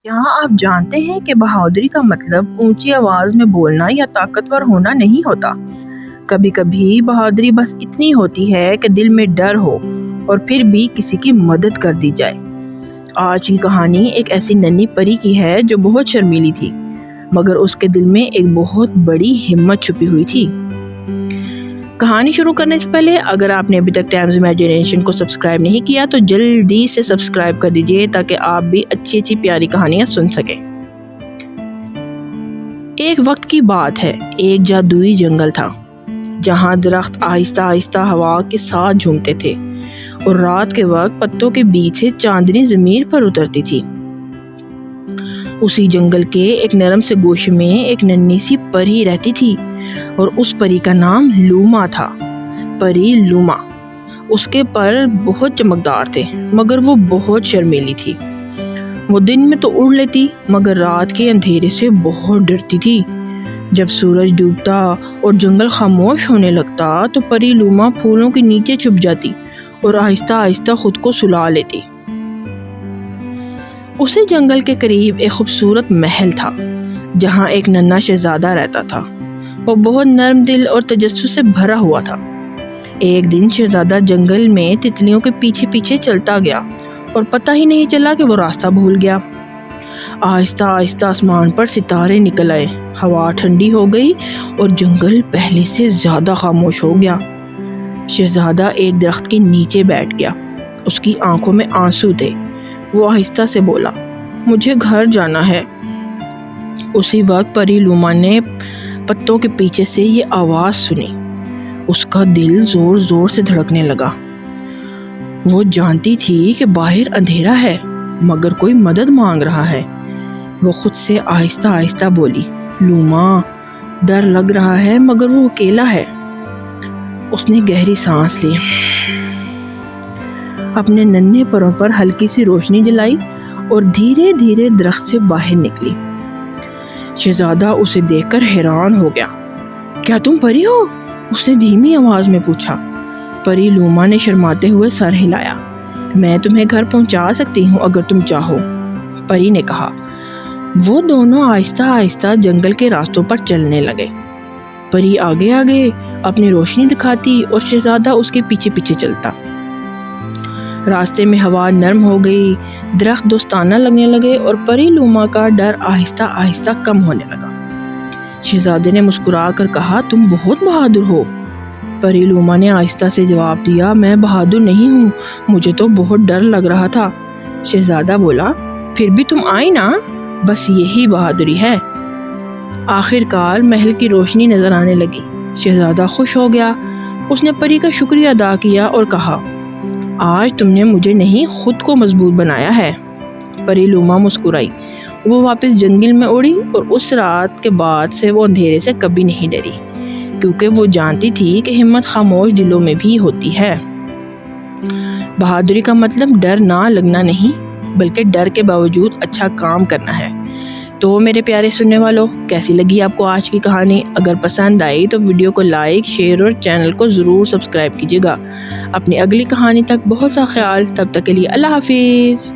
یہاں آپ جانتے ہیں کہ بہادری کا مطلب اونچی آواز میں بولنا یا طاقتور ہونا نہیں ہوتا۔ کبھی کبھی بہادری بس اتنی ہوتی ہے کہ دل میں ڈر ہو اور پھر بھی کسی کی مدد کر دی جائے۔ آج کی کہانی ایک ایسی ننھی پری کی ہے جو بہت شرمیلی تھی، مگر اس کے دل میں ایک بہت بڑی ہمت چھپی ہوئی تھی۔ کہانی شروع کرنے سے پہلے اگر آپ نے ابھی تک ٹائمز امیجنیشن کو سبسکرائب نہیں کیا تو جلدی سے سبسکرائب کر دیجئے تاکہ آپ بھی اچھی اچھی پیاری کہانیاں سن سکیں۔ ایک وقت کی بات ہے، ایک جادوئی جنگل تھا جہاں درخت آہستہ آہستہ ہوا کے ساتھ جھومتے تھے اور رات کے وقت پتوں کے بیچ سے چاندنی زمین پر اترتی تھی۔ اسی جنگل کے ایک نرم سے گوشے میں ایک ننھی سی پری رہتی تھی اور اس پری کا نام لوما تھا۔ پری لوما، اس کے پر بہت چمکدار تھے مگر وہ بہت شرمیلی تھی۔ وہ دن میں تو اڑ لیتی مگر رات کے اندھیرے سے بہت ڈرتی تھی۔ جب سورج ڈوبتا اور جنگل خاموش ہونے لگتا تو پری لوما پھولوں کے نیچے چھپ جاتی اور آہستہ آہستہ خود کو سلا لیتی۔ اسی جنگل کے قریب ایک خوبصورت محل تھا جہاں ایک ننھا شہزادہ رہتا تھا۔ وہ بہت نرم دل اور تجسس سے بھرا ہوا تھا۔ ایک دن شہزادہ جنگل میں تتلیوں کے پیچھے پیچھے چلتا گیا اور پتہ ہی نہیں چلا کہ وہ راستہ بھول گیا۔ آہستہ آہستہ آسمان پر ستارے نکل آئے، ہوا ٹھنڈی ہو گئی اور جنگل پہلے سے زیادہ خاموش ہو گیا۔ شہزادہ ایک درخت کے نیچے بیٹھ گیا، اس کی آنکھوں میں آنسو تھے۔ وہ آہستہ سے بولا، مجھے گھر جانا ہے۔ اسی وقت پری لوما نے پتوں کے پیچھے سے یہ آواز سنی۔ اس کا دل زور زور سے دھڑکنے لگا۔ وہ جانتی تھی کہ باہر اندھیرا ہے مگر کوئی مدد مانگ رہا ہے۔ وہ خود سے آہستہ آہستہ بولی، لوما، ڈر لگ رہا ہے مگر وہ اکیلا ہے۔ اس نے گہری سانس لی، اپنے ننھے پروں پر ہلکی سی روشنی جلائی اور دھیرے دھیرے درخت سے باہر نکلی۔ شہزادہ اسے دیکھ کر حیران ہو گیا۔ کیا تم پری ہو؟ اس نے دھیمی آواز میں پوچھا۔ پری لوما نے شرماتے ہوئے سر ہلایا۔ میں تمہیں گھر پہنچا سکتی ہوں اگر تم چاہو، پری نے کہا۔ وہ دونوں آہستہ آہستہ جنگل کے راستوں پر چلنے لگے۔ پری آگے آگے اپنی روشنی دکھاتی اور شہزادہ اس کے پیچھے پیچھے چلتا۔ راستے میں ہوا نرم ہو گئی، درخت دوستانہ لگنے لگے اور پری لوما کا ڈر آہستہ آہستہ کم ہونے لگا۔ شہزادے نے مسکرا کر کہا، تم بہت بہادر ہو۔ پری لوما نے آہستہ سے جواب دیا، میں بہادر نہیں ہوں، مجھے تو بہت ڈر لگ رہا تھا۔ شہزادہ بولا، پھر بھی تم آئی نا، بس یہی بہادری ہے۔ آخر کار محل کی روشنی نظر آنے لگی۔ شہزادہ خوش ہو گیا۔ اس نے پری کا شکریہ ادا کیا اور کہا، آج تم نے مجھے نہیں خود کو مضبوط بنایا ہے۔ پری لوما مسکرائی۔ وہ واپس جنگل میں اڑی اور اس رات کے بعد سے وہ اندھیرے سے کبھی نہیں ڈری، کیونکہ وہ جانتی تھی کہ ہمت خاموش دلوں میں بھی ہوتی ہے۔ بہادری کا مطلب ڈر نہ لگنا نہیں، بلکہ ڈر کے باوجود اچھا کام کرنا ہے۔ تو میرے پیارے سننے والوں، کیسی لگی آپ کو آج کی کہانی؟ اگر پسند آئی تو ویڈیو کو لائک، شیئر اور چینل کو ضرور سبسکرائب کیجیے گا۔ اپنی اگلی کہانی تک بہت سا خیال، تب تک کے لیے اللہ حافظ۔